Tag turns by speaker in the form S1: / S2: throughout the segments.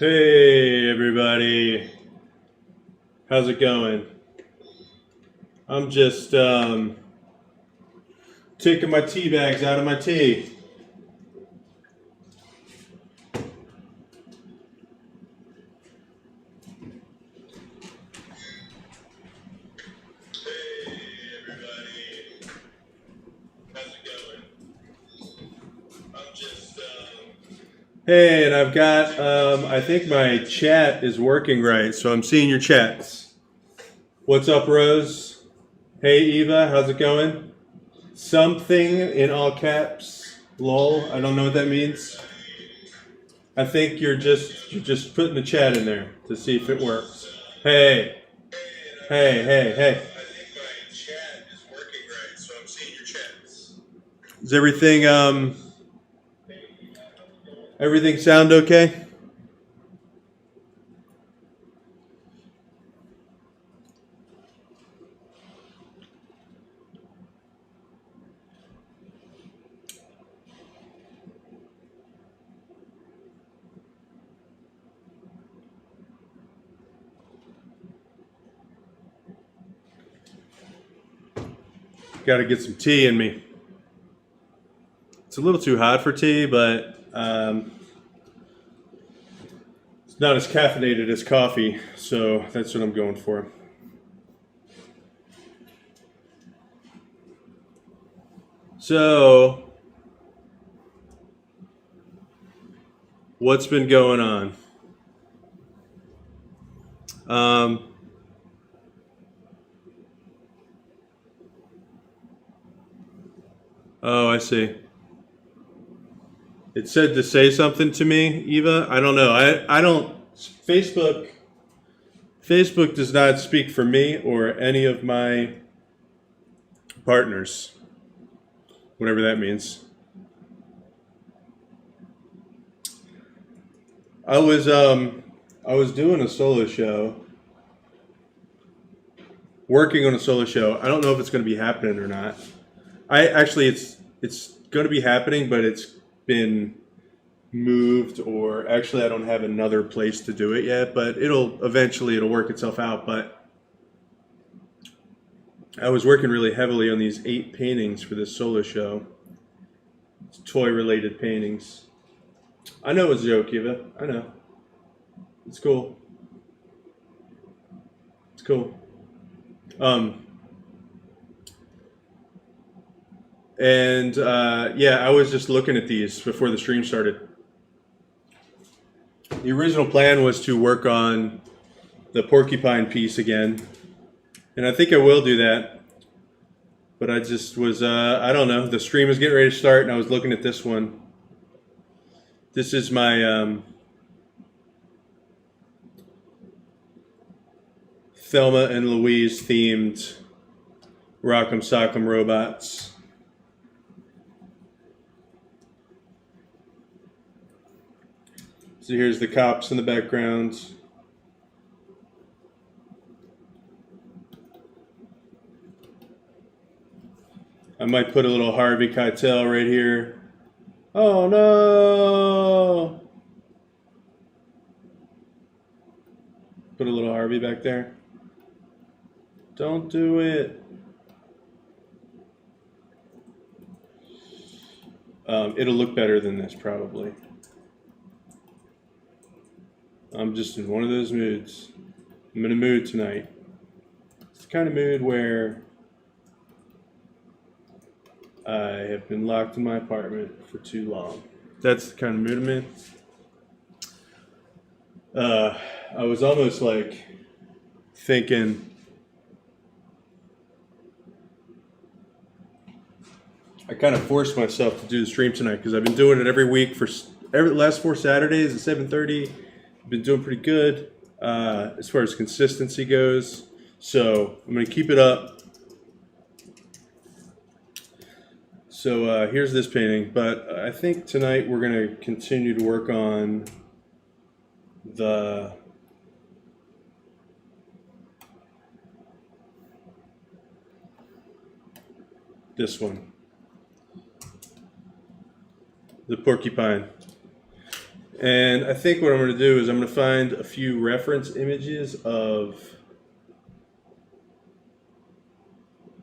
S1: Hey everybody, how's it going? I'm just taking my tea bags out of my tea. Hey, and I've got, I think my chat is working right, so I'm seeing your chats. What's up, Rose? Hey, Eva, how's it going? Something in all caps, lol, I don't know what that means. I think you're just putting the chat in there to see if it works. Hey, hey. Is everything sound okay? Got to get some tea in me. It's a little too hot for tea, but it's not as caffeinated as coffee, so that's what I'm going for. So, what's been going on? Oh, I see. It said to say something to me, Eva. I don't know. I don't. Facebook does not speak for me or any of my partners, whatever that means. I was doing a solo show, working on a solo show. I don't know if it's going to be happening or not. It's going to be happening, but it's been moved, or actually I don't have another place to do it yet, but it'll work itself out. But I was working really heavily on these 8 paintings for this solo show. It's toy related paintings. I know it's a joke, Eva. I know. It's cool. It's cool. Yeah, I was just looking at these before the stream started. The original plan was to work on the porcupine piece again, and I think I will do that. But I just was, I don't know, the stream was getting ready to start, and I was looking at this one. This is my Thelma and Louise themed Rock'em Sock'em robots. So here's the cops in the background. I might put a little Harvey Keitel right here. Oh no! Put a little Harvey back there. Don't do it. It'll look better than this probably. I'm just in one of those moods. I'm in a mood tonight. It's the kind of mood where I have been locked in my apartment for too long. That's the kind of mood I'm in. I was almost like thinking, I kind of forced myself to do the stream tonight because I've been doing it every week for the last 4 Saturdays at 7:30. I've been doing pretty good as far as consistency goes. So I'm going to keep it up. So here's this painting, but I think tonight we're going to continue to work on this one, the porcupine. And I think what I'm going to do is I'm going to find a few reference images of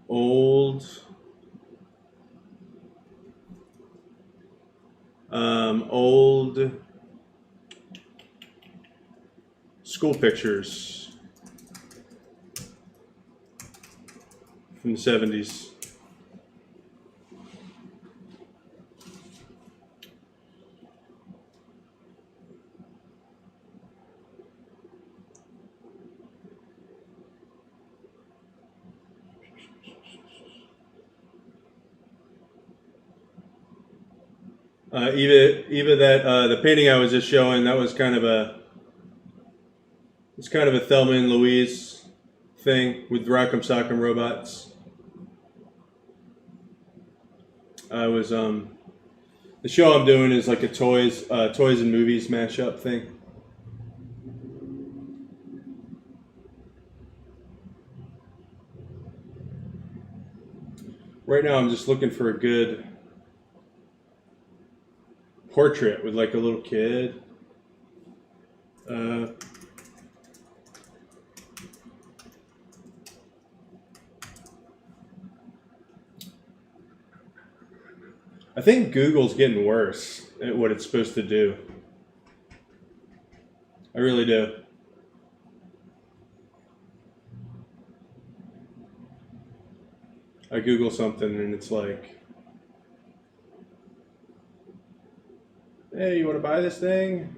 S1: old old school pictures from the 70s. Eva, that the painting I was just showing, that was it's kind of a Thelma and Louise thing with Rock'em Sock'em robots. I was the show I'm doing is like a toys and movies mashup thing. Right now, I'm just looking for a good portrait with like a little kid. I think Google's getting worse at what it's supposed to do. I really do. I Google something and it's like, hey, you want to buy this thing?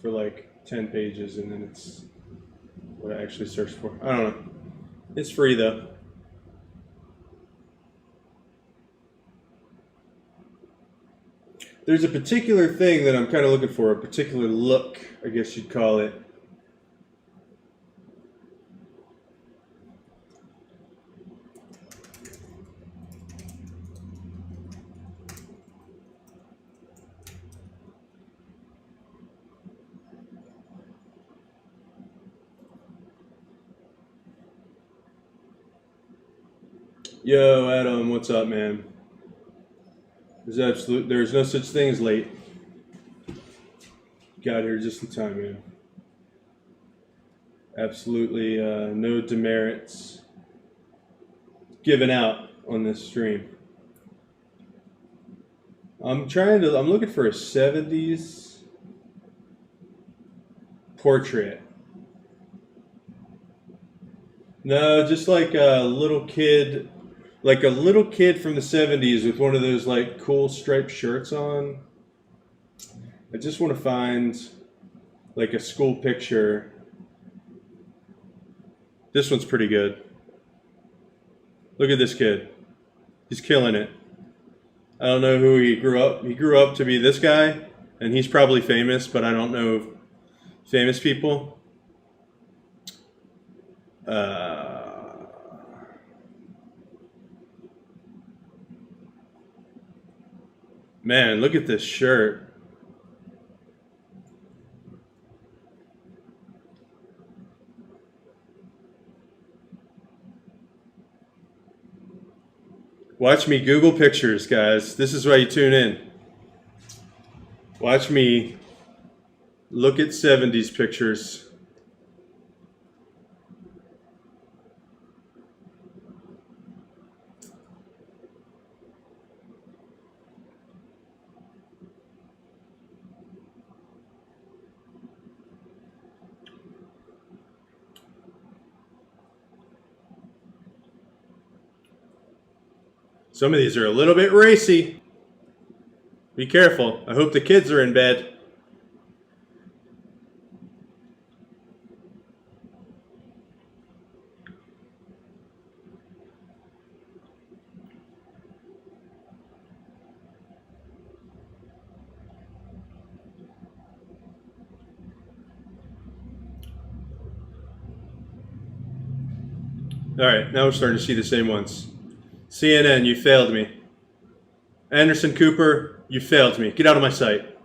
S1: For like 10 pages, and then it's what I actually searched for. I don't know. It's free though. There's a particular thing that I'm kind of looking for, a particular look, I guess you'd call it. Yo, Adam, what's up, man? There's no such thing as late. Got here just in time, man. Absolutely no demerits given out on this stream. I'm looking for a 70s portrait. No, just like a little kid. Like a little kid from the 70s with one of those like cool striped shirts on. I just want to find like a school picture. This one's pretty good. Look at this kid. He's killing it. I don't know who he grew up. He grew up to be this guy, and he's probably famous, but I don't know famous people. Man, look at this shirt. Watch me Google pictures, guys. This is why you tune in. Watch me look at 70s pictures. Some of these are a little bit racy. Be careful. I hope the kids are in bed. All right, now we're starting to see the same ones. CNN, you failed me. Anderson Cooper, you failed me. Get out of my sight.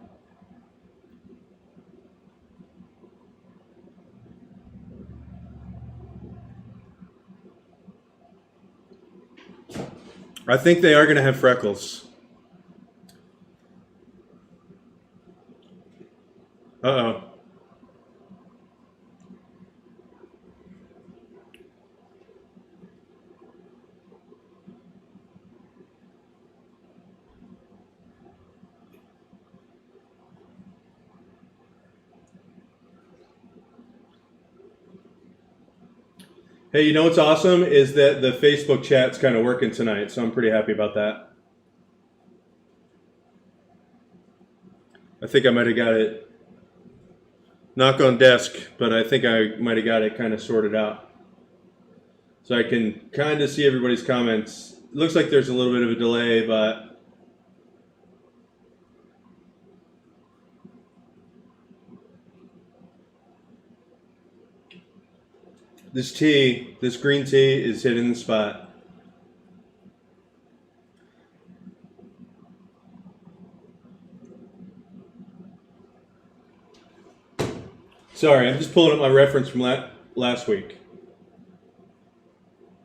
S1: I think they are going to have freckles. Uh-oh. Hey, you know what's awesome is that the Facebook chat's kind of working tonight, so I'm pretty happy about that. I think I might have got it, knock on desk, but I think I might have got it kind of sorted out. So I can kind of see everybody's comments. It looks like there's a little bit of a delay, but this green tea is hitting the spot. Sorry, I'm just pulling up my reference from last week.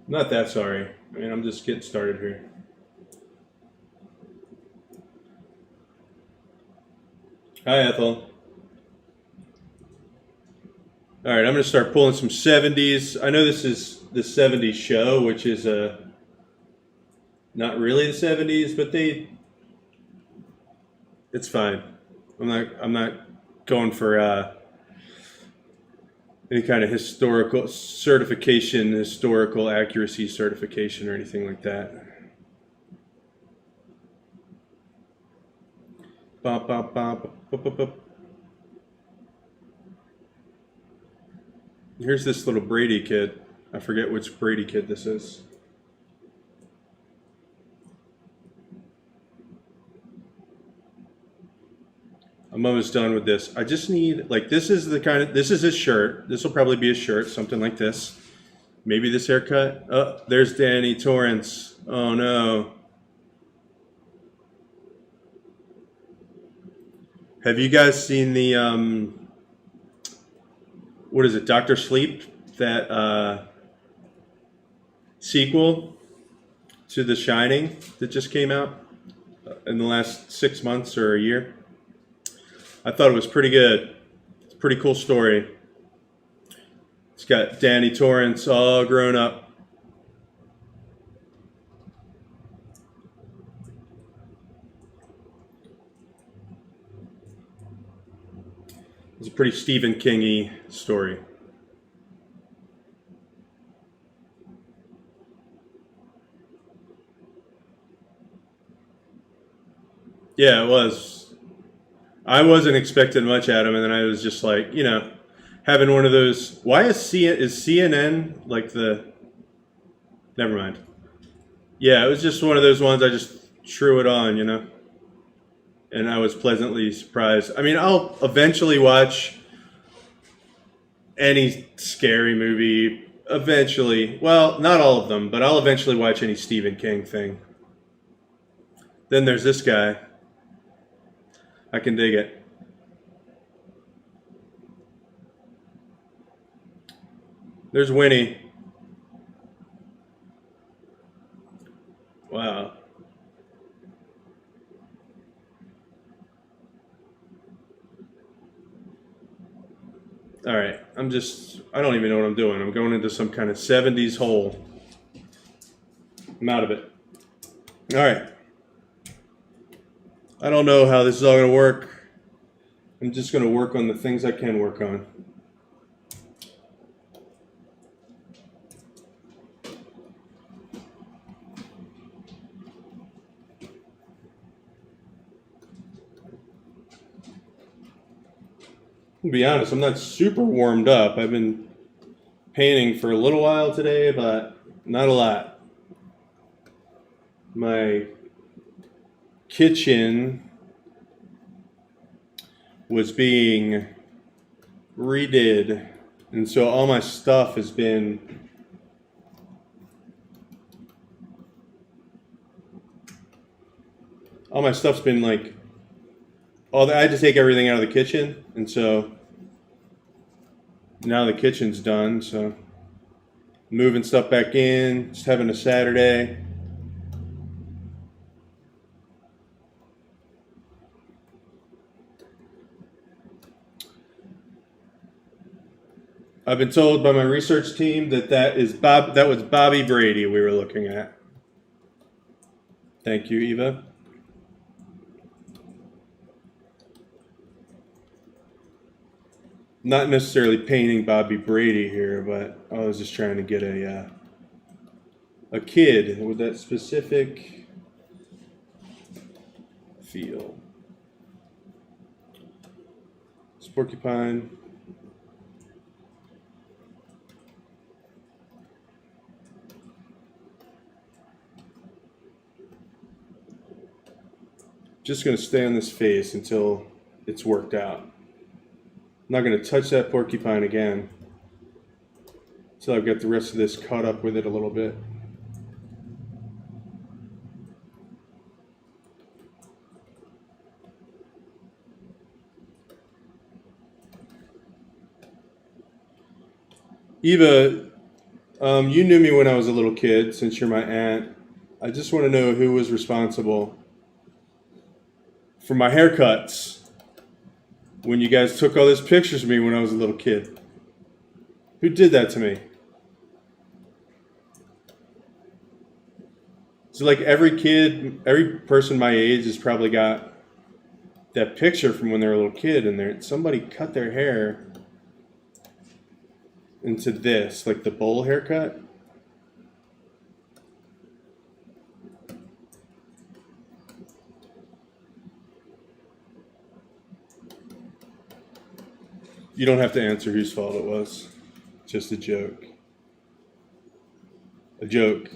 S1: Not that sorry. I mean, I'm just getting started here. Hi, Ethel. All right, I'm going to start pulling some 70s. I know this is the 70s show, which is not really the 70s, but it's fine. I'm not going for any kind of historical accuracy certification or anything like that. Bop, bop, bop, bop, bop, bop. Here's this little Brady kid. I forget which Brady kid this is. I'm almost done with this. I just need, like, this is his shirt. This will probably be his shirt, something like this. Maybe this haircut. Oh, there's Danny Torrance. Oh no. Have you guys seen the, what is it, Dr. Sleep? That sequel to The Shining that just came out in the last 6 months or a year? I thought it was pretty good. It's a pretty cool story. It's got Danny Torrance all grown up. It's a pretty Stephen King-y story. Yeah, it was. I wasn't expecting much at him, and then I was just like, having one of those. Why is CNN like the? Never mind. Yeah, it was just one of those ones. I just threw it on, and I was pleasantly surprised. I mean, I'll eventually watch any scary movie. Eventually, well, not all of them, but I'll eventually watch any Stephen King thing. Then there's this guy. I can dig it. There's Winnie. Wow. All right. I don't even know what I'm doing. I'm going into some kind of 70s hole. I'm out of it. All right. I don't know how this is all going to work. I'm just going to work on the things I can work on. To be honest, I'm not super warmed up. I've been painting for a little while today, but not a lot. My kitchen was being redid, and so all my stuff has been like, I had to take everything out of the kitchen, and so now the kitchen's done, so moving stuff back in, just having a Saturday. I've been told by my research team that that was Bobby Brady we were looking at. Thank you, Eva. Not necessarily painting Bobby Brady here, but I was just trying to get a kid with that specific feel. It's porcupine. Just going to stay on this face until it's worked out. I'm not going to touch that porcupine again until I've got the rest of this caught up with it a little bit. Eva, you knew me when I was a little kid, since you're my aunt. I just want to know who was responsible for my haircuts when you guys took all those pictures of me when I was a little kid. Who did that to me? So like every person my age has probably got that picture from when they were a little kid, and somebody cut their hair into this, like the bowl haircut. You don't have to answer whose fault it was. Just a joke. A joke.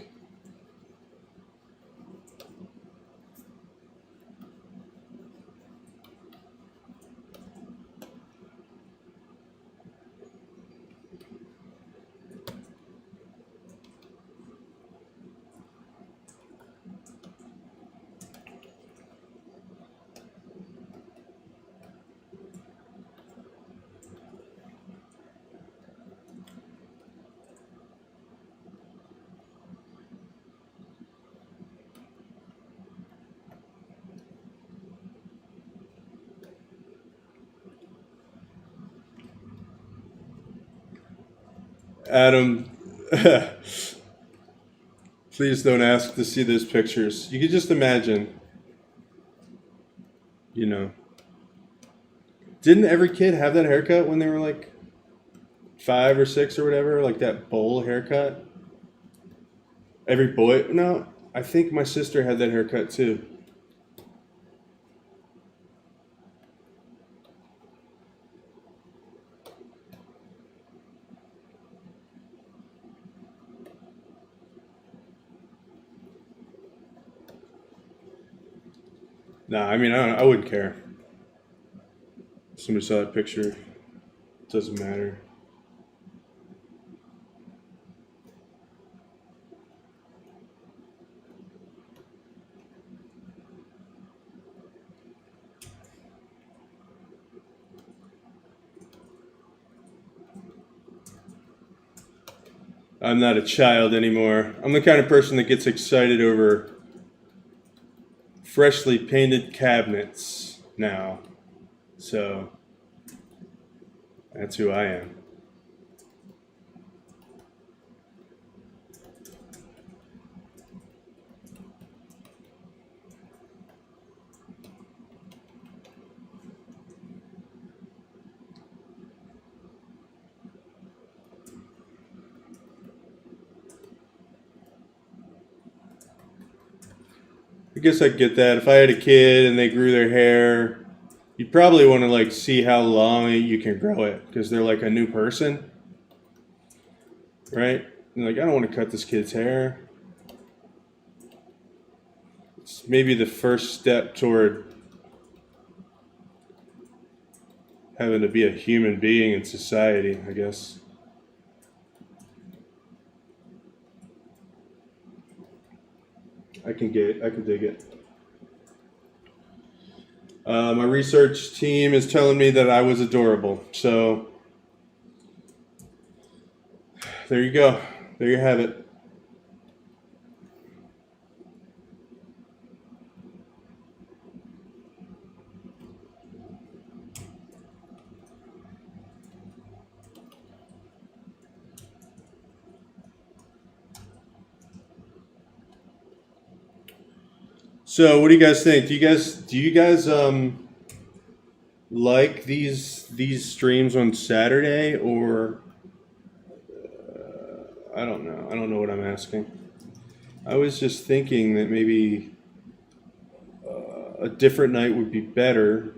S1: Adam, please don't ask to see those pictures. You can just imagine, didn't every kid have that haircut when they were like 5 or 6 or whatever, like that bowl haircut? Every boy? No, I think my sister had that haircut too. Nah, I mean, I wouldn't care. If somebody saw that picture. It doesn't matter. I'm not a child anymore. I'm the kind of person that gets excited over freshly painted cabinets now. So that's who I am. I guess I get that. If I had a kid and they grew their hair, you'd probably want to like see how long you can grow it, because they're like a new person, right? And like, I don't want to cut this kid's hair. It's maybe the first step toward having to be a human being in society, I guess. I can dig it. My research team is telling me that I was adorable. So there you go. There you have it. So, what do you guys think? Do you guys like these streams on Saturday, or I don't know. I don't know what I'm asking. I was just thinking that maybe a different night would be better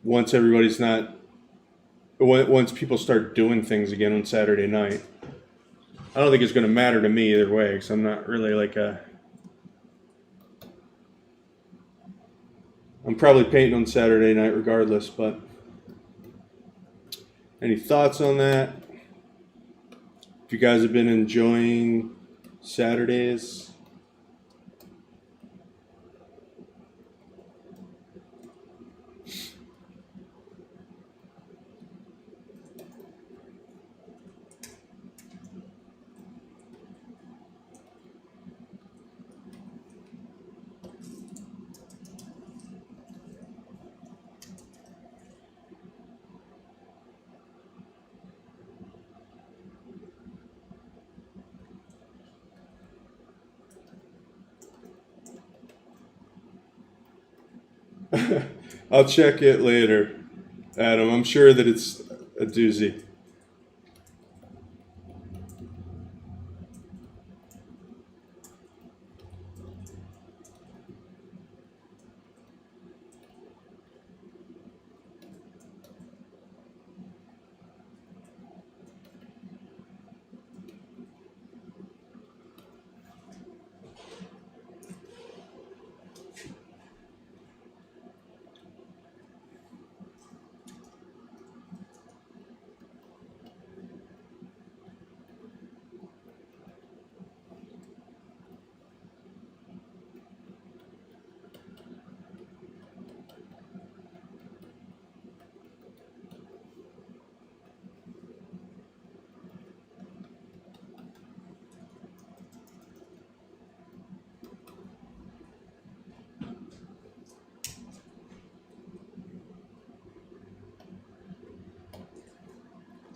S1: once everybody's not once people start doing things again on Saturday night. I don't think it's going to matter to me either way, because I'm not really like a. I'm probably painting on Saturday night regardless, but any thoughts on that? If you guys have been enjoying Saturdays. I'll check it later, Adam. I'm sure that it's a doozy.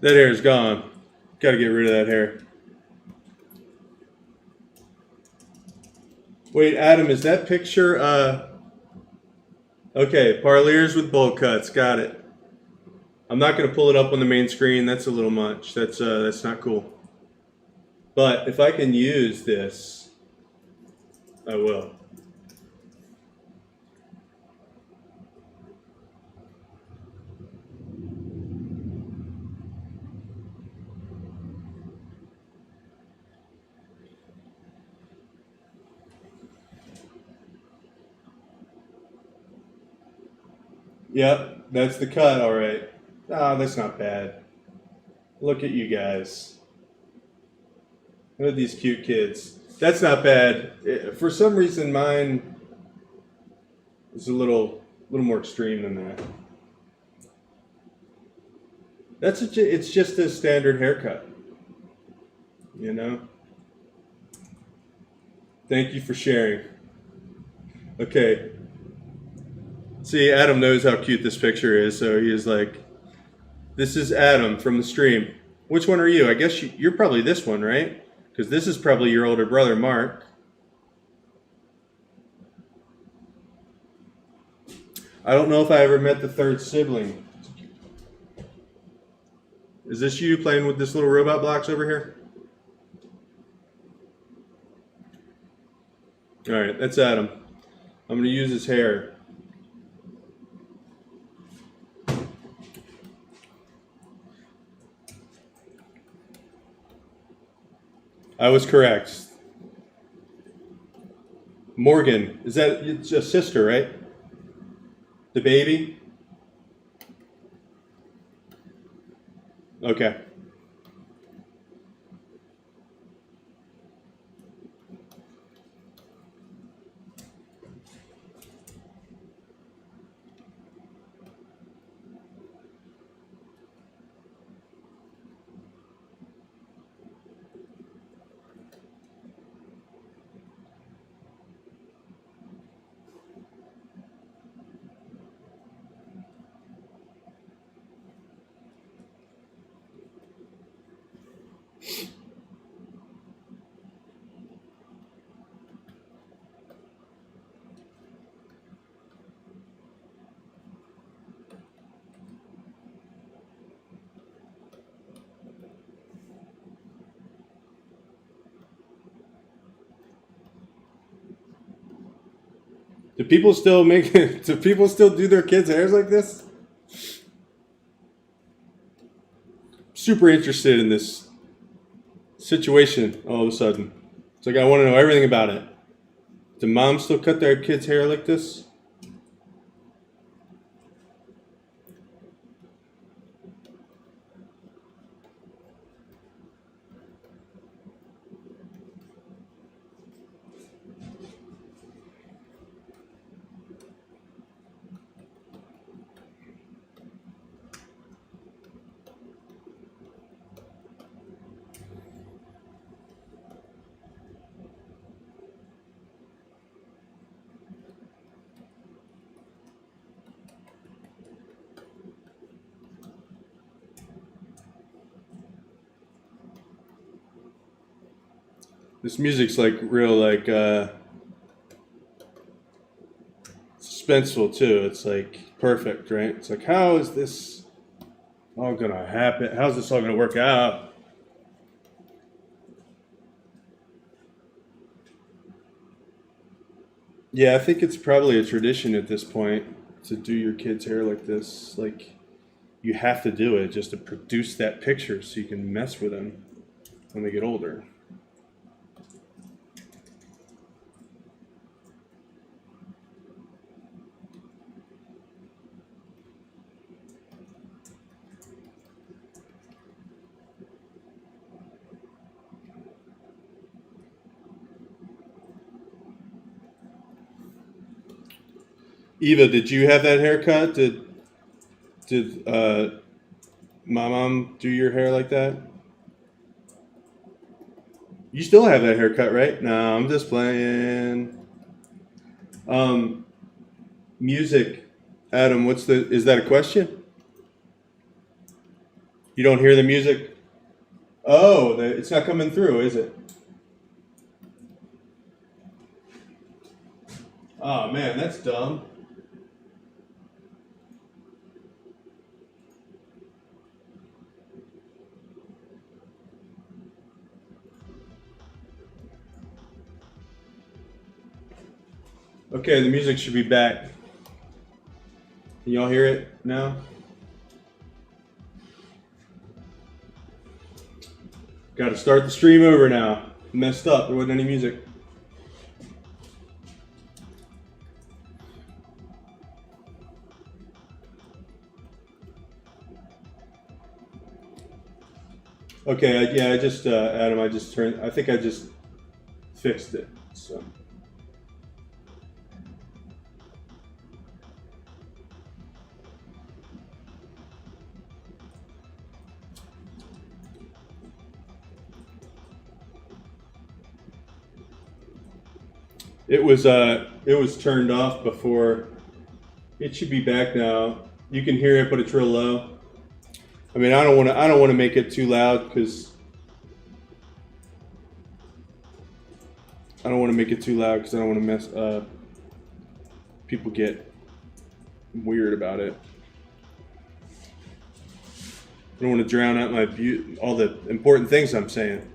S1: That hair's gone. Got to get rid of that hair. Wait, Adam, is that picture? Okay, parliers with bowl cuts. Got it. I'm not going to pull it up on the main screen. That's a little much. That's not cool. But if I can use this, I will. Yep, that's the cut. All right. Ah, that's not bad. Look at you guys. Look at these cute kids. That's not bad. For some reason, mine is a little more extreme than that. It's just a standard haircut, you know. Thank you for sharing. Okay. See, Adam knows how cute this picture is, so he is like, "This is Adam from the stream. Which one are you? I guess you're probably this one, right? Because this is probably your older brother, Mark." I don't know if I ever met the third sibling. Is this you playing with this little robot blocks over here? All right, that's Adam. I'm going to use his hair. I was correct. Morgan, is that it's a sister, right? The baby? Okay. Do people still make? Do people still do their kids' hairs like this? Super interested in this situation. All of a sudden, it's like I want to know everything about it. Do moms still cut their kids' hair like this? This music's like real, like suspenseful too. It's like perfect, right? It's like, how is this all gonna happen? How's this all gonna work out? Yeah, I think it's probably a tradition at this point to do your kids' hair like this. Like, you have to do it just to produce that picture so you can mess with them when they get older. Eva, did you have that haircut? Did my mom do your hair like that? You still have that haircut, right? No, I'm just playing. Um, music, Adam. Is that a question? You don't hear the music? Oh, it's not coming through, is it? Oh man, that's dumb. Okay, the music should be back. Can y'all hear it now? Got to start the stream over now. Messed up. There wasn't any music. Okay, yeah, I just, Adam, I think I just fixed it, so. It was turned off before. It should be back now. You can hear it, but it's real low. I mean, I don't want to make it too loud because I don't want to mess. People get weird about it. I don't want to drown out all the important things I'm saying.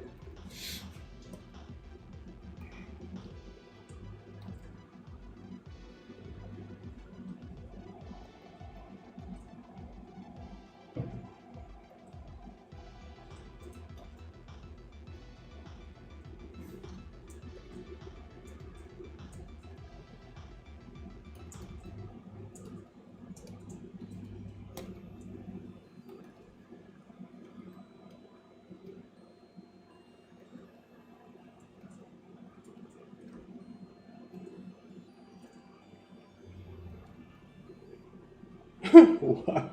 S1: Wow.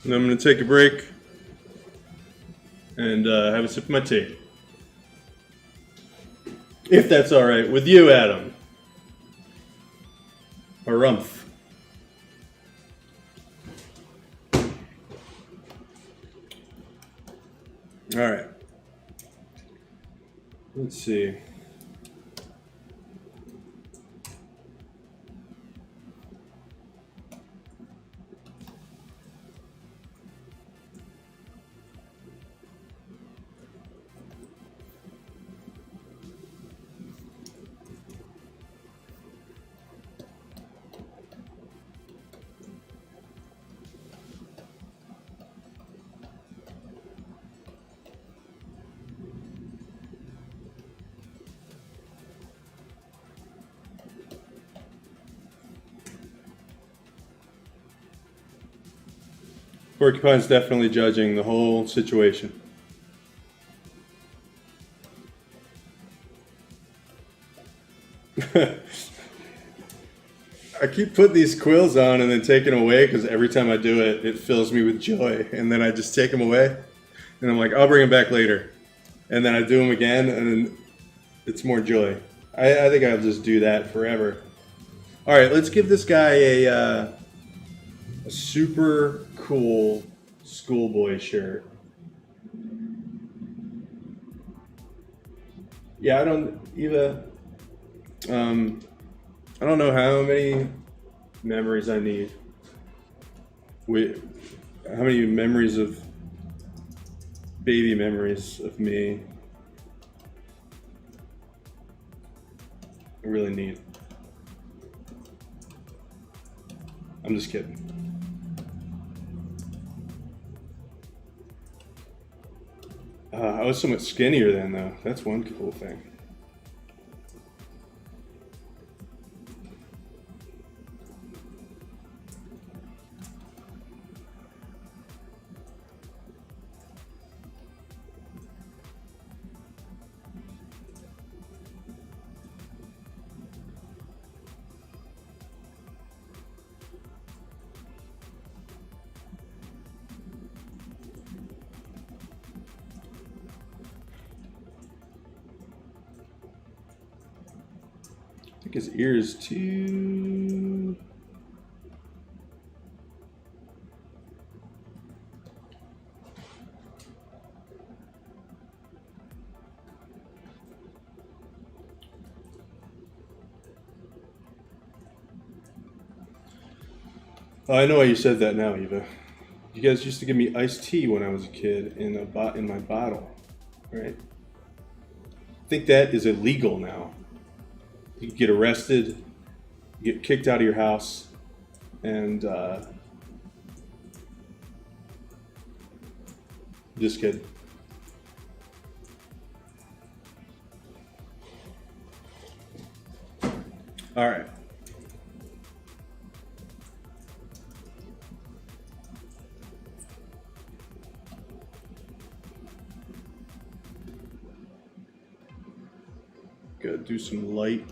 S1: And I'm going to take a break and have a sip of my tea. If that's all right with you, Adam. Or Rumpf. All right. Let's see. Porcupine's definitely judging the whole situation. I keep putting these quills on and then taking them away because every time I do it, it fills me with joy. And then I just take them away. And I'm like, I'll bring them back later. And then I do them again and then it's more joy. I think I'll just do that forever. All right, let's give this guy a super cool schoolboy shirt. Yeah, I don't know how many memories I need. How many memories of baby memories of me I really need. I'm just kidding. I was so much skinnier then, though. That's one cool thing. I think his ear is too... Oh, I know why you said that now, Eva. You guys used to give me iced tea when I was a kid in my bottle, right? I think that is illegal now. You get arrested, you get kicked out of your house, and just kidding. All right. Gotta do some light.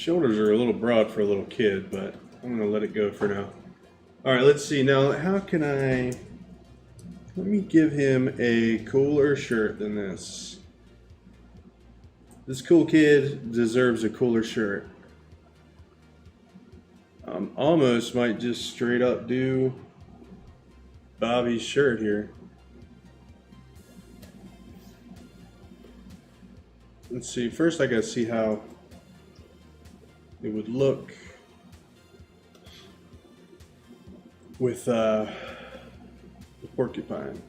S1: shoulders are a little broad for a little kid, but I'm gonna let it go for now. All right, let's see now. How can let me give him a cooler shirt than this. This cool kid deserves a cooler shirt. Almost might just straight up do Bobby's shirt here. Let's see, first I gotta see how it would look with the porcupine.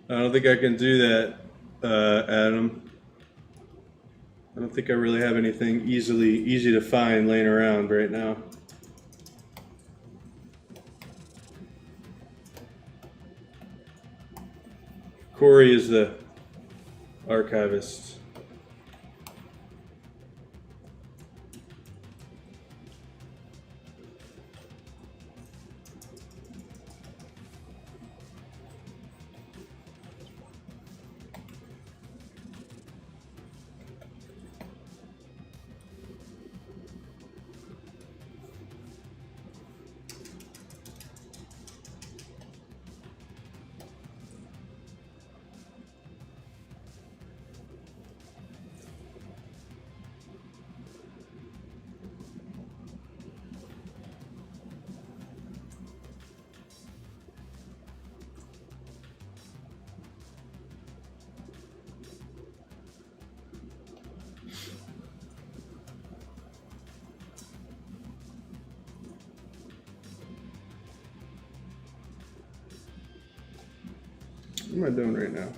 S1: I don't think I can do that, Adam. I don't think I really have anything easy to find laying around right now. Corey is the archivist. What am I doing right now?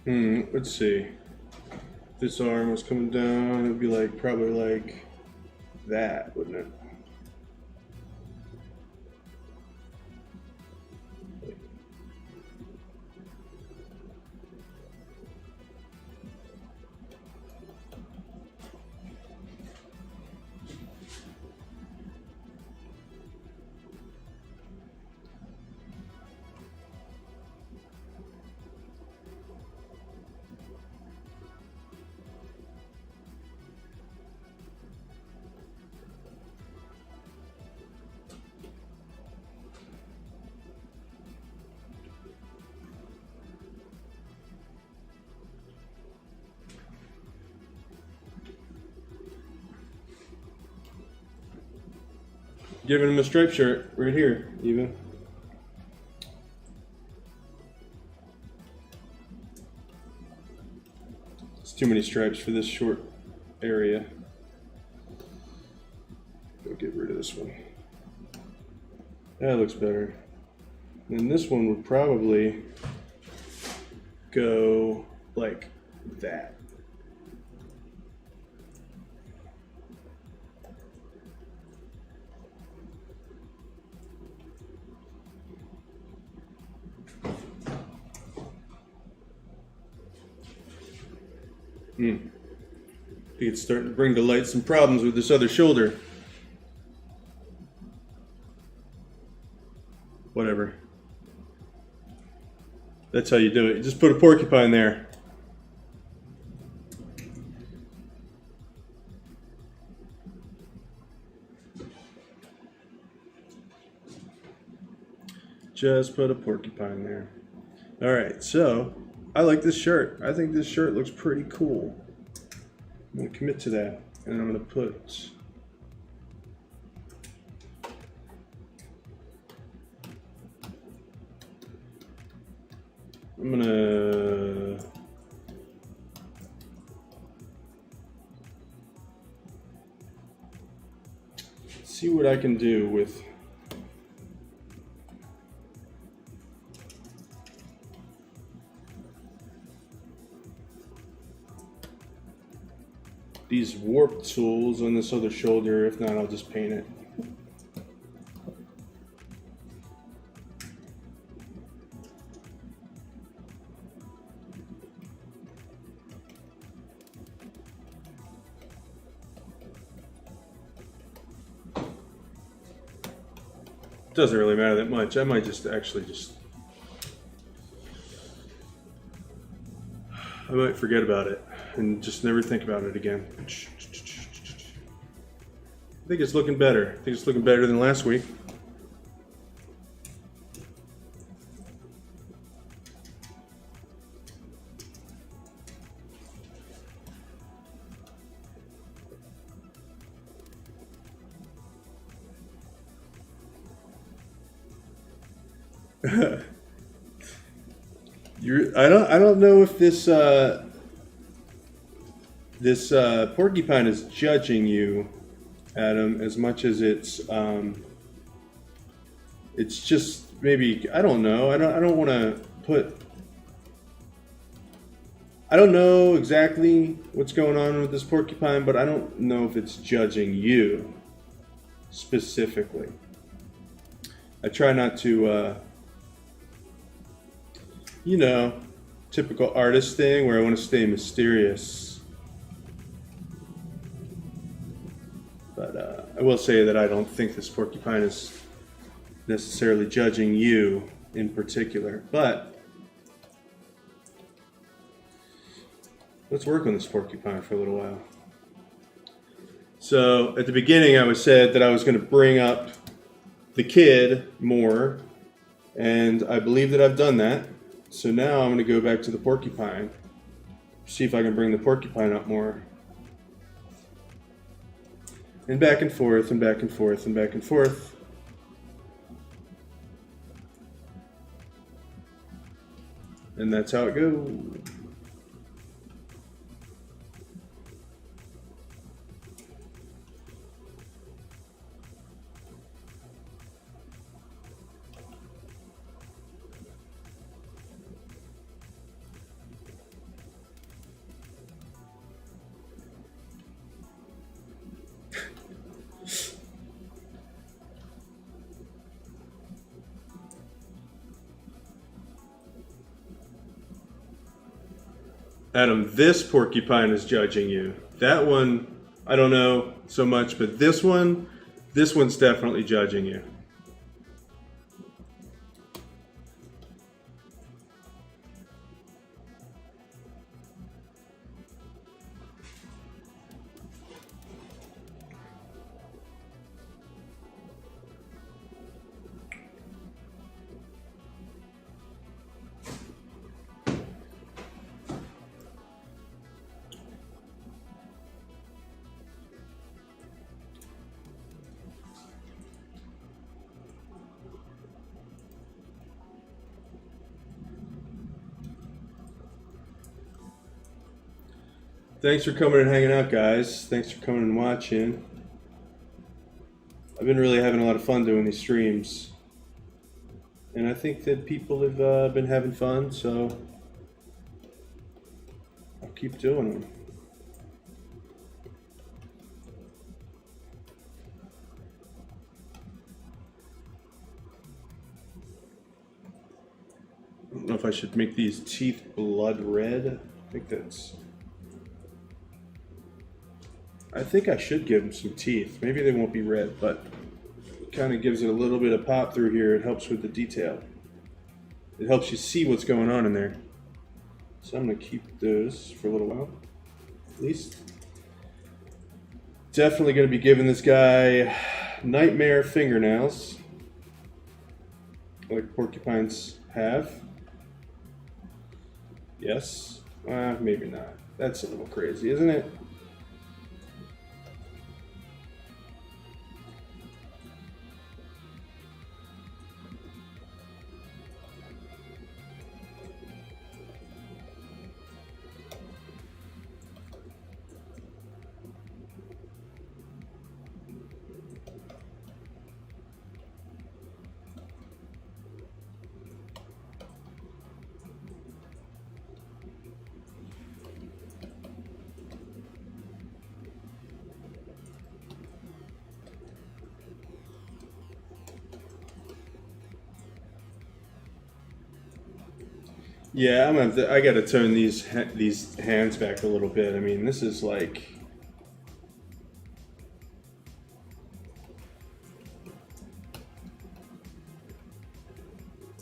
S1: Let's see. This arm was coming down, it would be like probably like that, wouldn't it? Giving him a striped shirt right here, even. It's too many stripes for this short area. Go get rid of this one. That looks better. And this one would probably go like that. I think it's starting to bring to light some problems with this other shoulder. Whatever. That's how you do it. You just put a porcupine there. Just put a porcupine there. All right, so I like this shirt. I think this shirt looks pretty cool. I'm gonna commit to that, and I'm gonna put I'm gonna see what I can do with these warp tools on this other shoulder. If not, I'll just paint it. Doesn't really matter that much. I might just actually I might forget about it and just never think about it again. I think it's looking better. I think it's looking better than last week. I don't know if this porcupine is judging you, Adam, as much as it's just maybe, I don't know. I don't want to put. I don't know exactly what's going on with this porcupine, but I don't know if it's judging you specifically. I try not to. You know, typical artist thing where I want to stay mysterious. But I will say that I don't think this porcupine is necessarily judging you in particular. But let's work on this porcupine for a little while. So at the beginning I said that I was going to bring up the kid more, and I believe that I've done that. So now I'm going to go back to the porcupine, see if I can bring the porcupine up more. And back and forth, and back and forth, and back and forth. And that's how it goes. Adam, this porcupine is judging you. That one, I don't know so much, but this one's definitely judging you. Thanks for coming and hanging out, guys. Thanks for coming and watching. I've been really having a lot of fun doing these streams. And I think that people have been having fun, so I'll keep doing them. I don't know if I should make these teeth blood red. I think I should give them some teeth. Maybe they won't be red, but it kind of gives it a little bit of pop through here. It helps with the detail. It helps you see what's going on in there. So I'm going to keep those for a little while, at least. Definitely going to be giving this guy nightmare fingernails, like porcupines have. Yes. Maybe not. That's a little crazy, isn't it? Yeah, I gotta turn these hands back a little bit. I mean, this is like,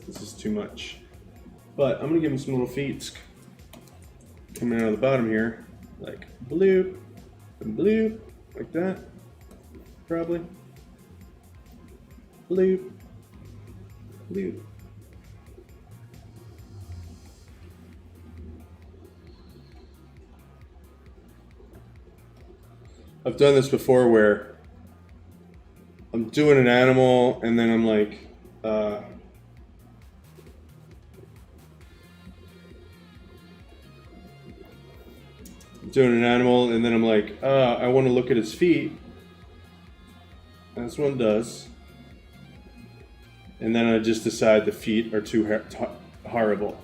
S1: this is too much. But I'm gonna give him some little feet coming out of the bottom here, like bloop and bloop, like that, probably. Bloop, bloop. I've done this before where I'm doing an animal and then I'm like, I want to look at his feet. And this one does. And then I just decide the feet are too horrible.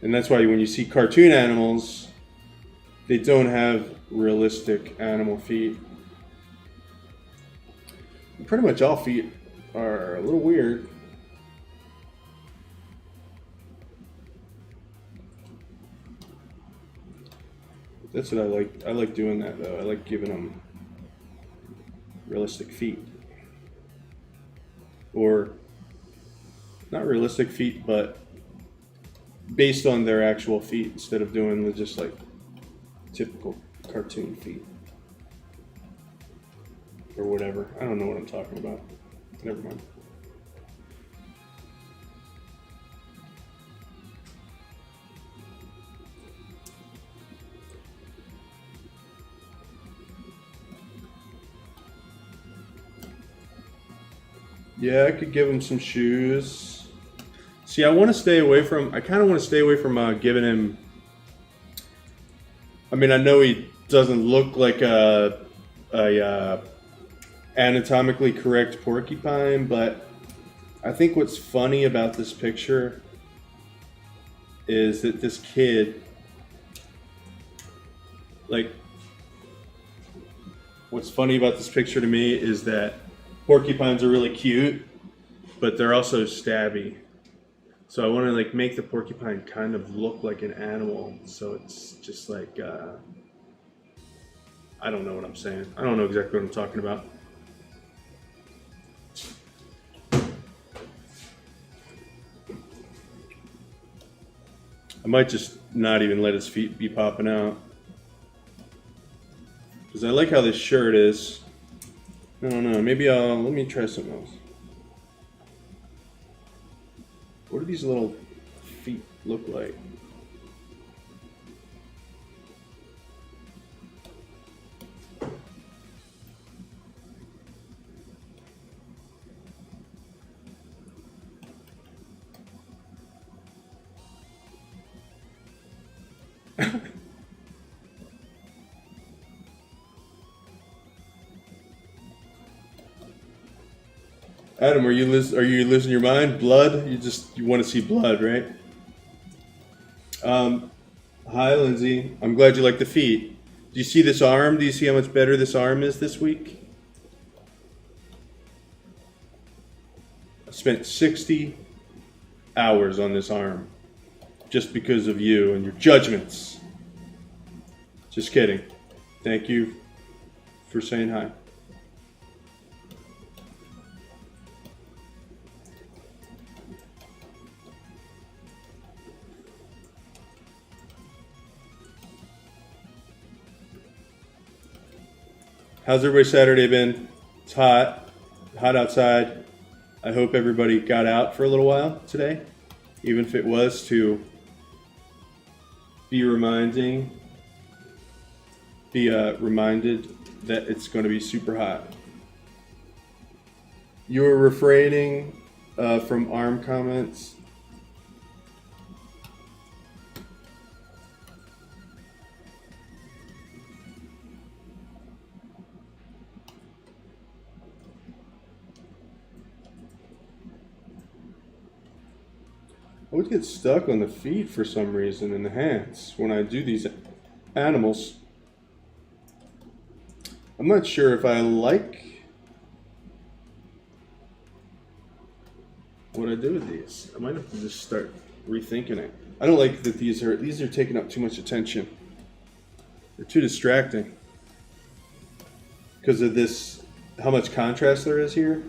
S1: And that's why when you see cartoon animals, they don't have realistic animal feet. Pretty much all feet are a little weird. That's what I like. I like doing that though. I like giving them realistic feet. Or not realistic feet, but based on their actual feet instead of doing the just like typical cartoon feet or whatever. I don't know what I'm talking about. Never mind. Yeah, I could give him some shoes. See, I kind of want to stay away from giving him, I mean, I know he doesn't look like a anatomically correct porcupine, but I think what's funny about this picture is that this kid, like, what's funny about this picture to me is that porcupines are really cute, but they're also stabby. So I want to like make the porcupine kind of look like an animal. So it's just like, I don't know what I'm saying. I don't know exactly what I'm talking about. I might just not even let his feet be popping out. Because I like how this shirt is. I don't know. Maybe let me try something else. What do these little feet look like? Adam, are you losing your mind? Blood? You want to see blood, right? Hi, Lindsay. I'm glad you like the feet. Do you see this arm? Do you see how much better this arm is this week? I spent 60 hours on this arm just because of you and your judgments. Just kidding. Thank you for saying hi. How's everybody's Saturday been? It's hot outside. I hope everybody got out for a little while today, even if it was to be reminded that it's going to be super hot. You were refraining from arm comments. I would get stuck on the feet for some reason in the hands when I do these animals. I'm not sure if I like what I do with these. I might have to just start rethinking it. I don't like that these are taking up too much attention. They're too distracting because of this, how much contrast there is here.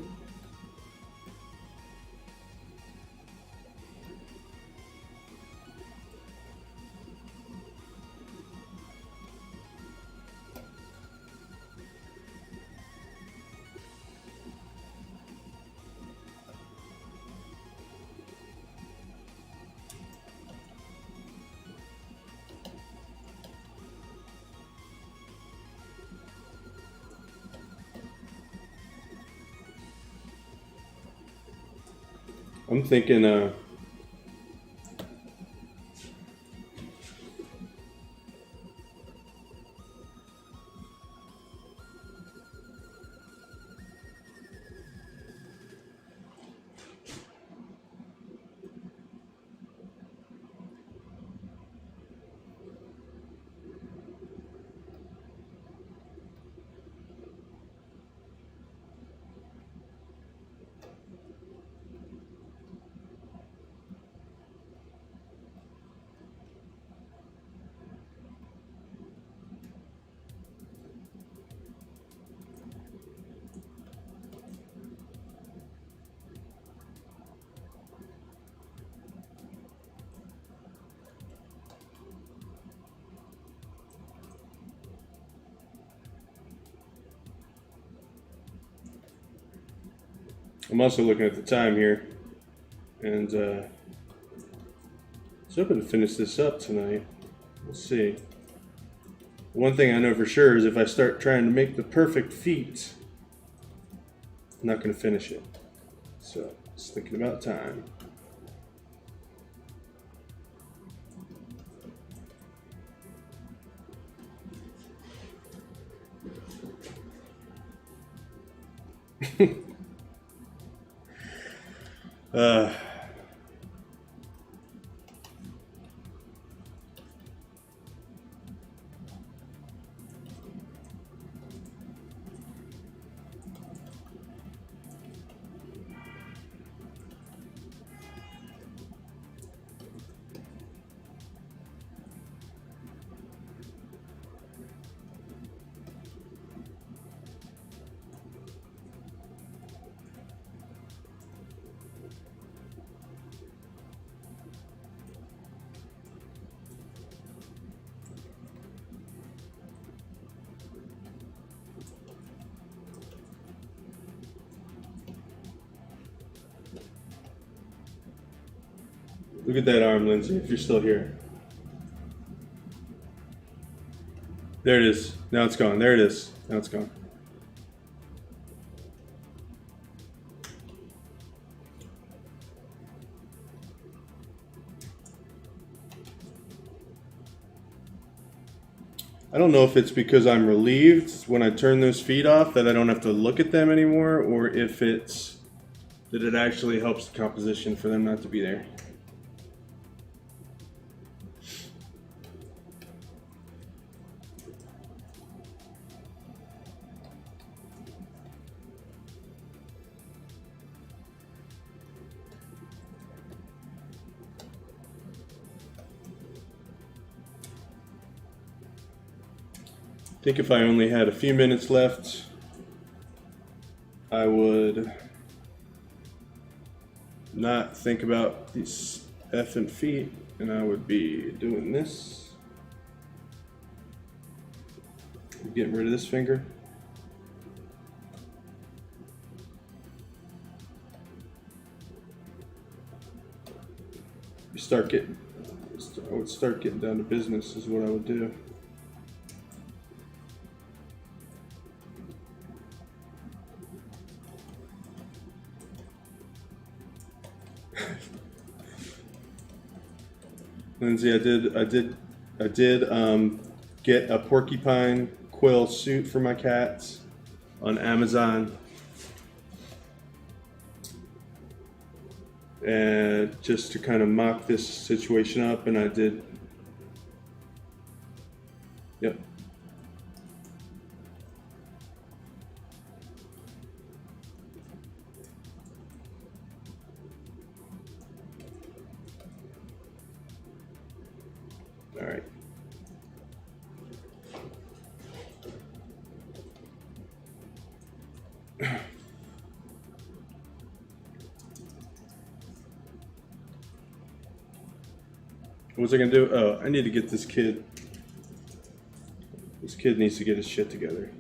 S1: I'm thinking, I'm also looking at the time here, and I was hoping to finish this up tonight. We'll see. One thing I know for sure is if I start trying to make the perfect feet, I'm not going to finish it. So, just thinking about time. Look at that arm, Lindsay, if you're still here. There it is. Now it's gone. There it is. Now it's gone. I don't know if it's because I'm relieved when I turn those feet off that I don't have to look at them anymore, or if it's that it actually helps the composition for them not to be there. I think if I only had a few minutes left, I would not think about these effing feet, and I would be doing this. Getting rid of this finger. I would start getting down to business is what I would do. Lindsay, I did get a porcupine quill suit for my cats on Amazon, and just to kind of mock this situation up, and I did. Yep. All right. What was I gonna do? Oh, I need to get this kid. This kid needs to get his shit together.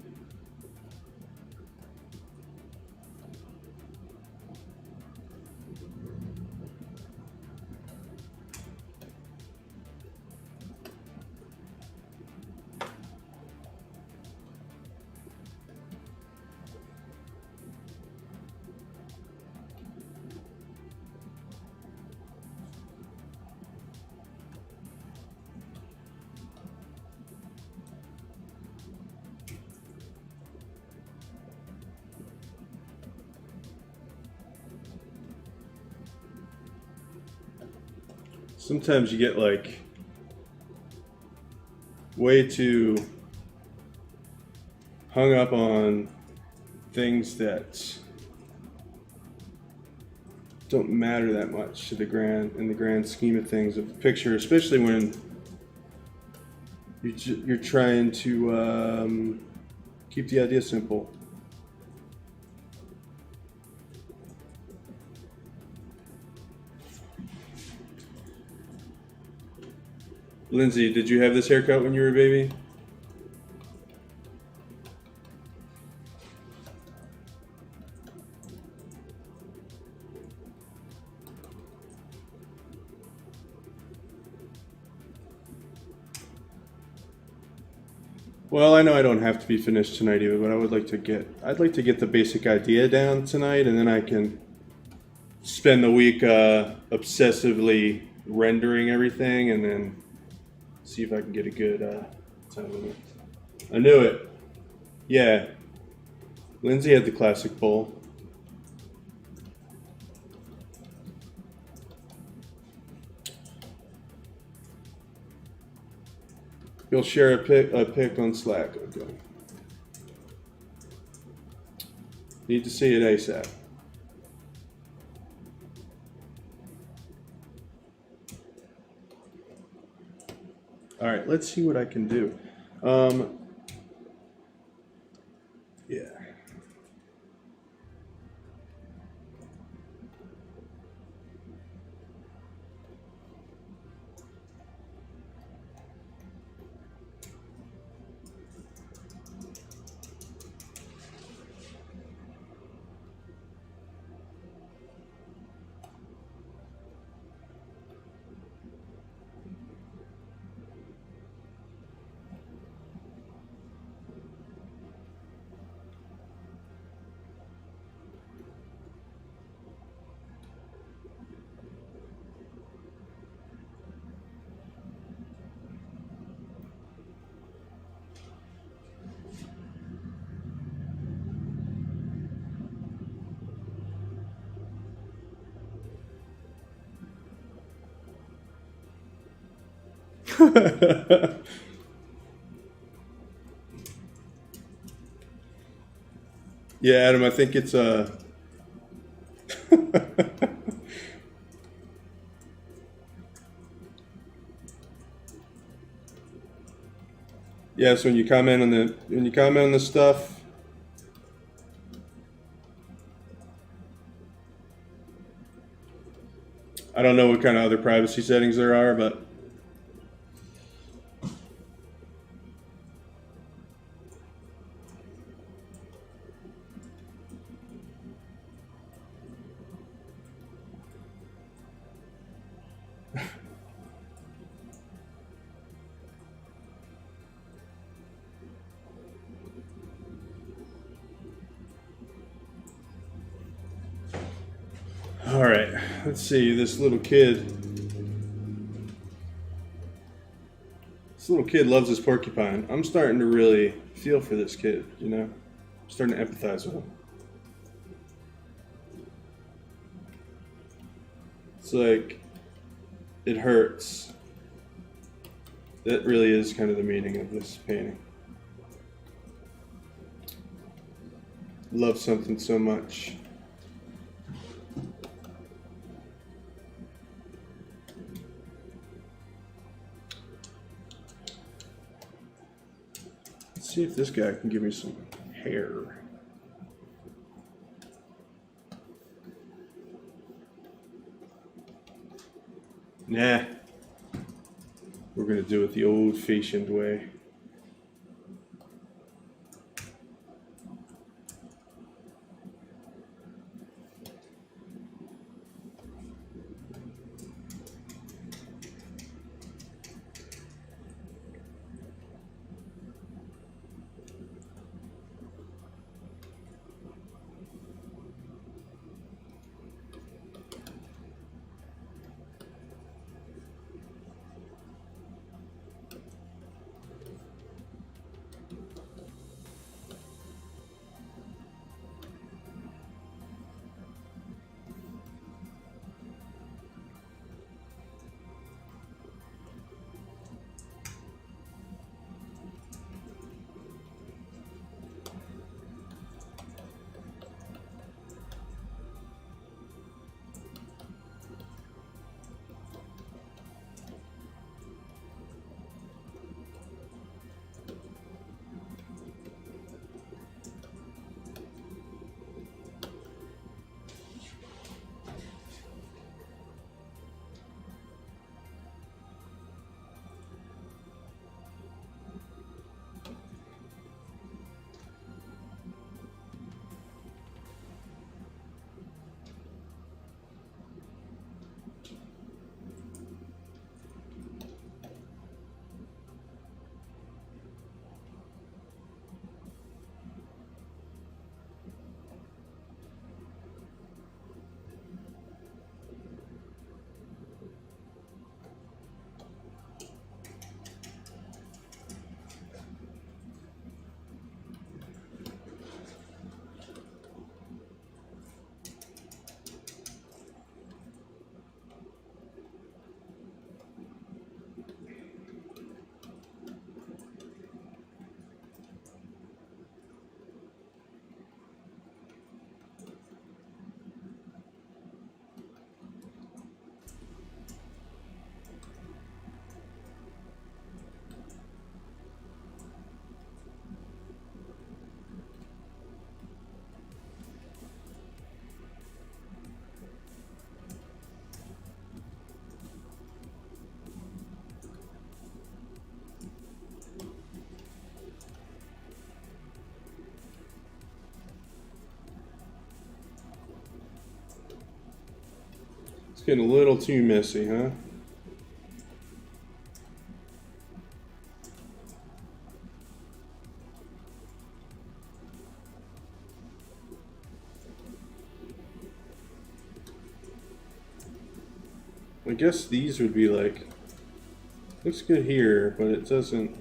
S1: Sometimes you get like way too hung up on things that don't matter that much in the grand scheme of things of the picture, especially when you're trying to keep the idea simple. Lindsay, did you have this haircut when you were a baby? Well, I know I don't have to be finished tonight either, but I'd like to get the basic idea down tonight, and then I can spend the week obsessively rendering everything, and then see if I can get a good time with it. I knew it. Yeah. Lindsay had the classic bowl. You'll share a pic on Slack. Okay. Need to see it ASAP. All right, let's see what I can do. Yeah. Yeah, Adam, I think it's yeah, so when you comment on the stuff, I don't know what kind of other privacy settings there are, but all right. Let's see. This little kid loves this porcupine. I'm starting to really feel for this kid, you know? I'm starting to empathize with him. It's like, it hurts. That really is kind of the meaning of this painting. Love something so much. Let's see if this guy can give me some hair. Nah. We're going to do it the old-fashioned way. It's getting a little too messy, huh? I guess these would be like, looks good here, but it doesn't.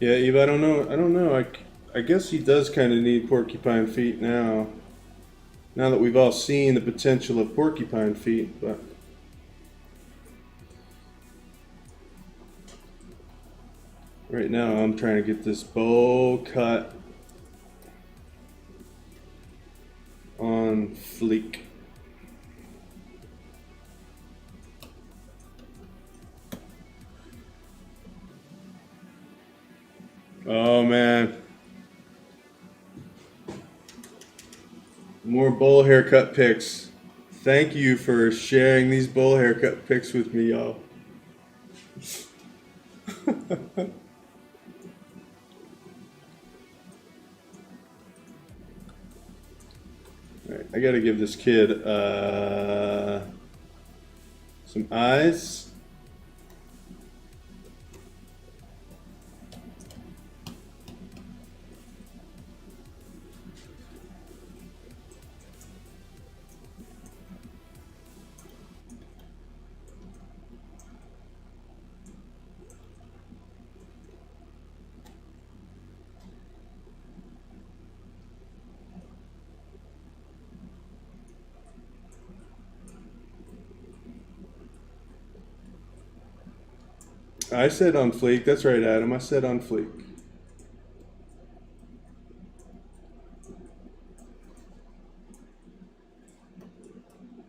S1: Yeah, Eva, I don't know. I don't know. I guess he does kind of need porcupine feet now. Now that we've all seen the potential of porcupine feet, but right now I'm trying to get this bowl cut on fleek. Oh man. More bowl haircut pics. Thank you for sharing these bowl haircut pics with me, y'all. Alright, I gotta give this kid some eyes. I said on fleek. That's right, Adam. I said on fleek.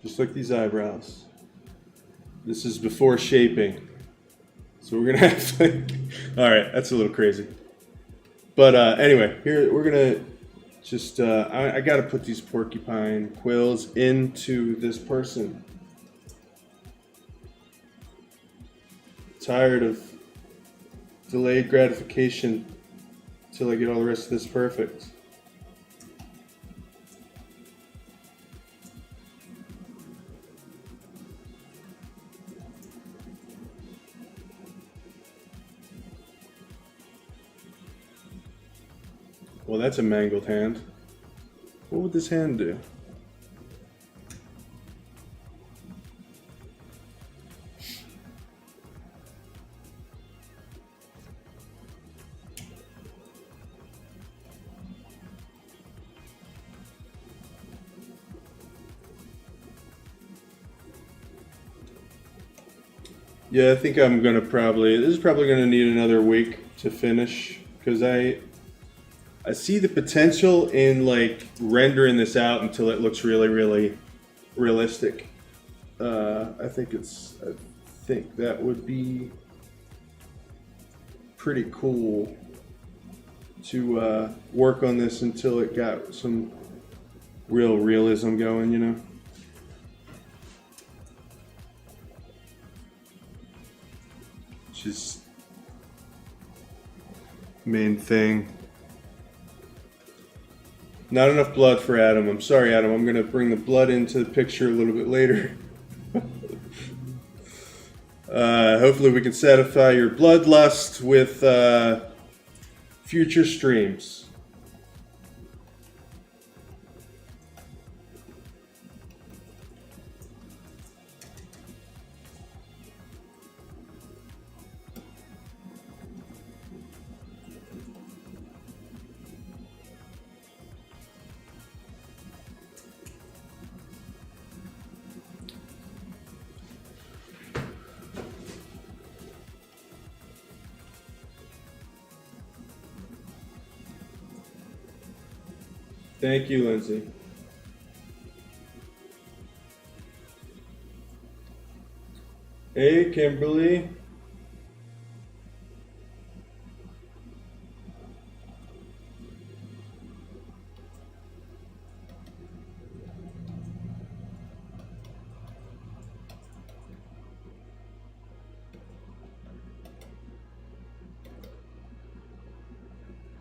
S1: Just like these eyebrows. This is before shaping. So we're gonna have to. All right, that's a little crazy. But anyway, here we're gonna just. I gotta put these porcupine quills into this person. Tired of delayed gratification till I get all the rest of this perfect. Well, that's a mangled hand. What would this hand do? Yeah, I think I'm gonna this is probably gonna need another week to finish because I see the potential in like rendering this out until it looks really, really realistic. I think that would be pretty cool to work on this until it got some real realism going, you know. Which is main thing. Not enough blood for Adam. I'm sorry, Adam. I'm going to bring the blood into the picture a little bit later. Hopefully we can satisfy your bloodlust with future streams. Thank you, Lindsay. Hey, Kimberly.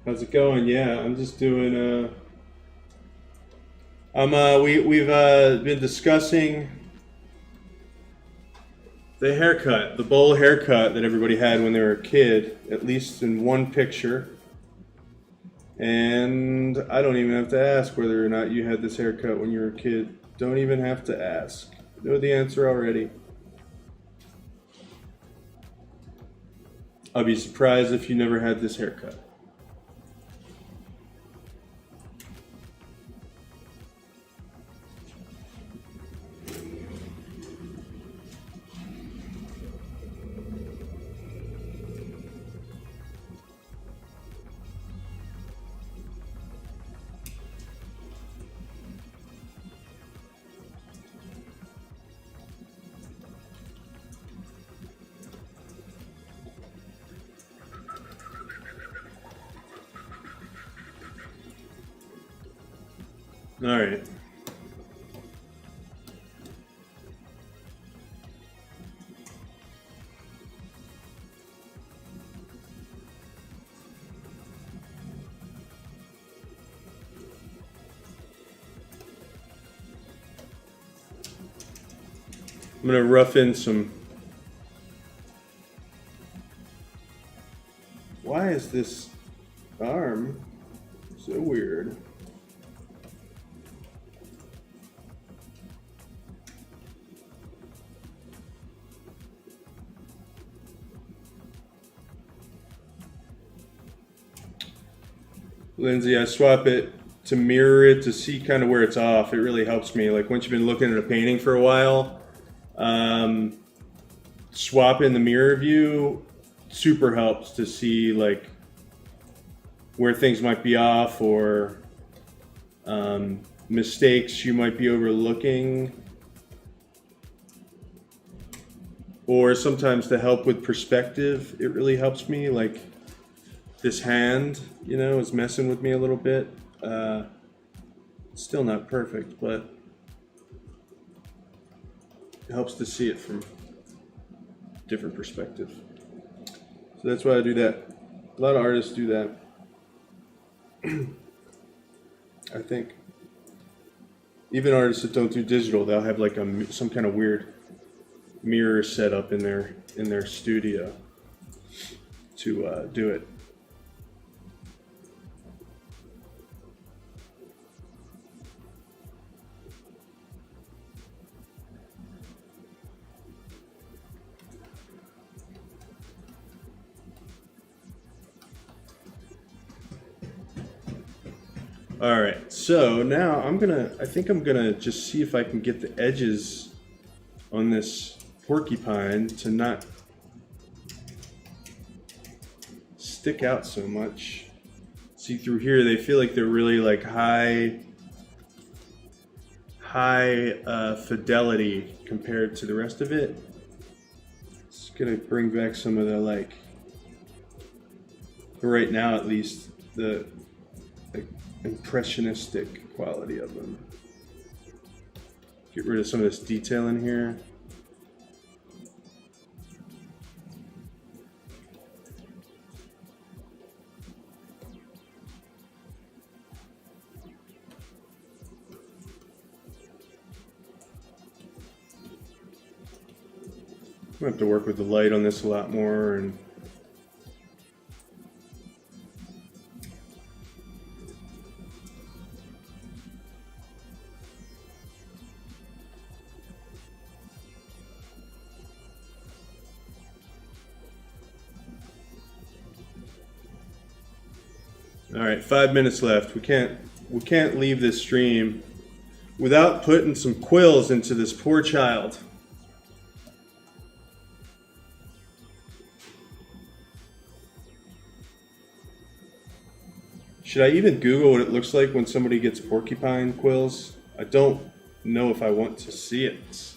S1: How's it going? Yeah, I'm just doing we've been discussing the haircut, the bowl haircut that everybody had when they were a kid, at least in one picture. And I don't even have to ask whether or not you had this haircut when you were a kid. Don't even have to ask. Know the answer already. I'll be surprised if you never had this haircut. All right. I'm going to rough in some. Why is this arm so weird? Lindsay, I swap it to mirror it to see kind of where it's off. It really helps me. Like once you've been looking at a painting for a while, swap in the mirror view super helps to see like where things might be off or mistakes you might be overlooking. Or sometimes to help with perspective, it really helps me. Like this hand, you know, is messing with me a little bit. Still not perfect, but it helps to see it from different perspective. So that's why I do that. A lot of artists do that. I think. Even artists that don't do digital, they'll have like some kind of weird mirror set up in their studio to do it. All right, so now I think I'm gonna just see if I can get the edges on this porcupine to not stick out so much. See through here, they feel like they're really like high fidelity compared to the rest of it. It's gonna bring back some of the like, for right now at least, the like impressionistic quality of them. Get rid of some of this detail in here. I'm gonna have to work with the light on this a lot more and all right, 5 minutes left. We can't leave this stream without putting some quills into this poor child. Should I even Google what it looks like when somebody gets porcupine quills? I don't know if I want to see it.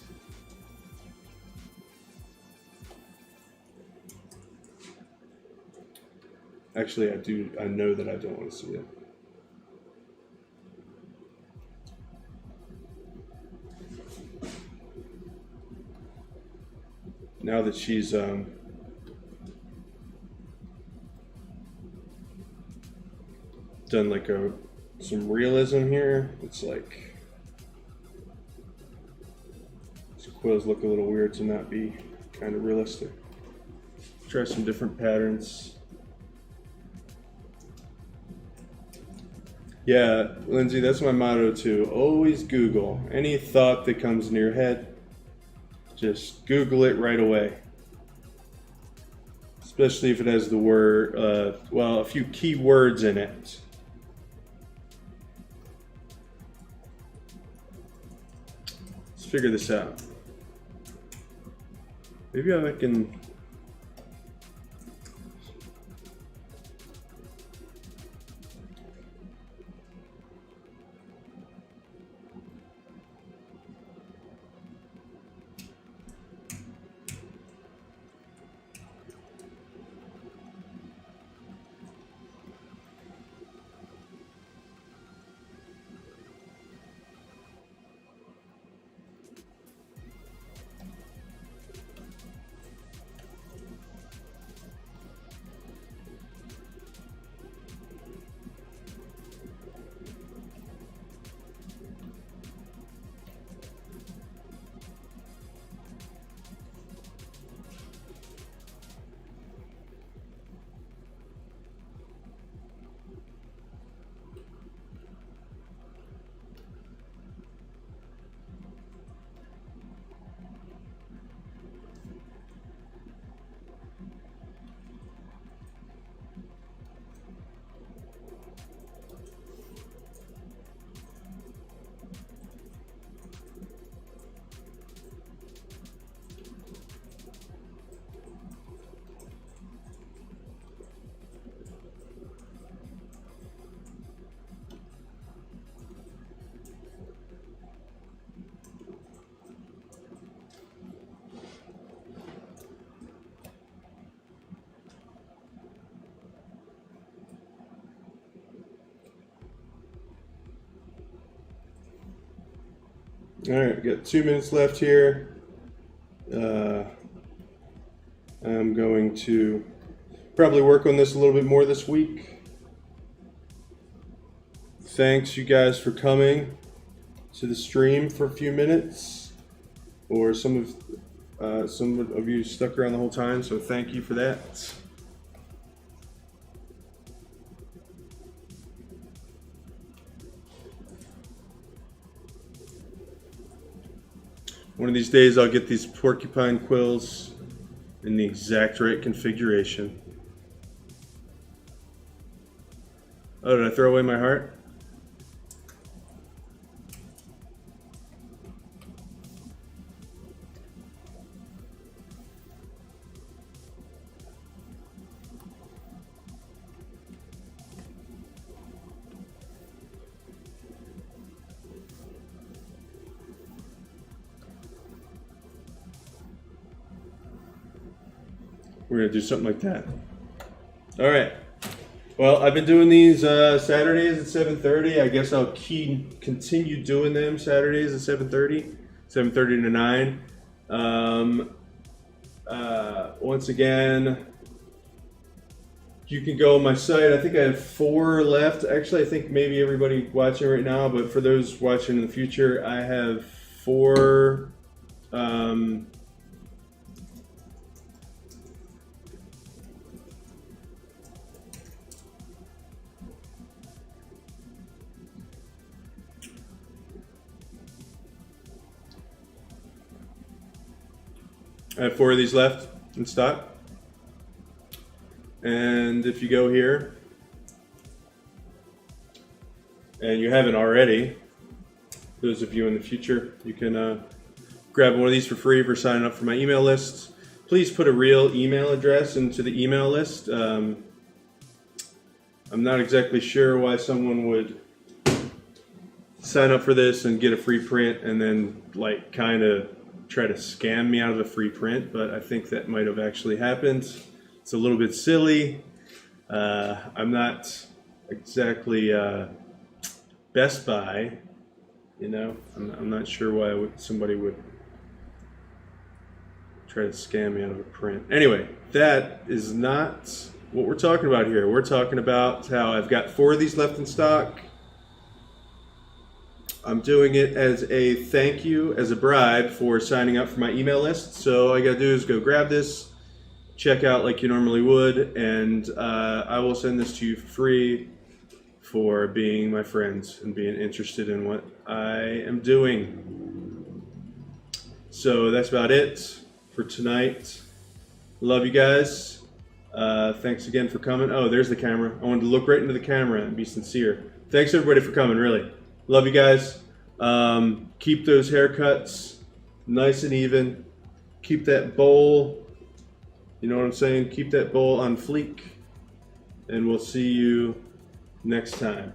S1: Actually, I do. I know that I don't want to see it. Now that she's done like some realism here, it's like these quills look a little weird to not be kind of realistic. Try some different patterns. Yeah, Lindsay, that's my motto too. Always Google. Any thought that comes into your head, just Google it right away. especially if it has the word, well, a few key words in it. Let's figure this out. Maybe I can. All right, we got 2 minutes left here. I'm going to probably work on this a little bit more this week. Thanks you guys for coming to the stream for a few minutes, or some of you stuck around the whole time, so thank you for that. One of these days I'll get these porcupine quills in the exact right configuration. Oh, did I throw away my heart? We're gonna do something like that. All right. Well, I've been doing these Saturdays at 7:30. I guess I'll continue doing them Saturdays at 7:30, 7:30 to 9. Once again, you can go on my site. I think I have 4 left. Actually, I think maybe everybody watching right now, but for those watching in the future, I have 4. I have 4 of these left in stock. And if you go here, and you haven't already, those of you in the future, you can grab one of these for free for signing up for my email list. Please put a real email address into the email list. I'm not exactly sure why someone would sign up for this and get a free print and then like kind of try to scam me out of a free print, but I think that might have actually happened. It's a little bit silly. I'm not exactly Best Buy, you know. I'm not sure why somebody would try to scam me out of a print. Anyway, that is not what we're talking about here. We're talking about how I've got 4 of these left in stock. I'm doing it as a thank you, as a bribe for signing up for my email list. So all you gotta do is go grab this, check out like you normally would, and I will send this to you for free for being my friends and being interested in what I am doing. So that's about it for tonight. Love you guys. Thanks again for coming. Oh, there's the camera. I wanted to look right into the camera and be sincere. Thanks everybody for coming, really. Love you guys. Keep those haircuts nice and even. Keep that bowl, you know what I'm saying? Keep that bowl on fleek. And we'll see you next time.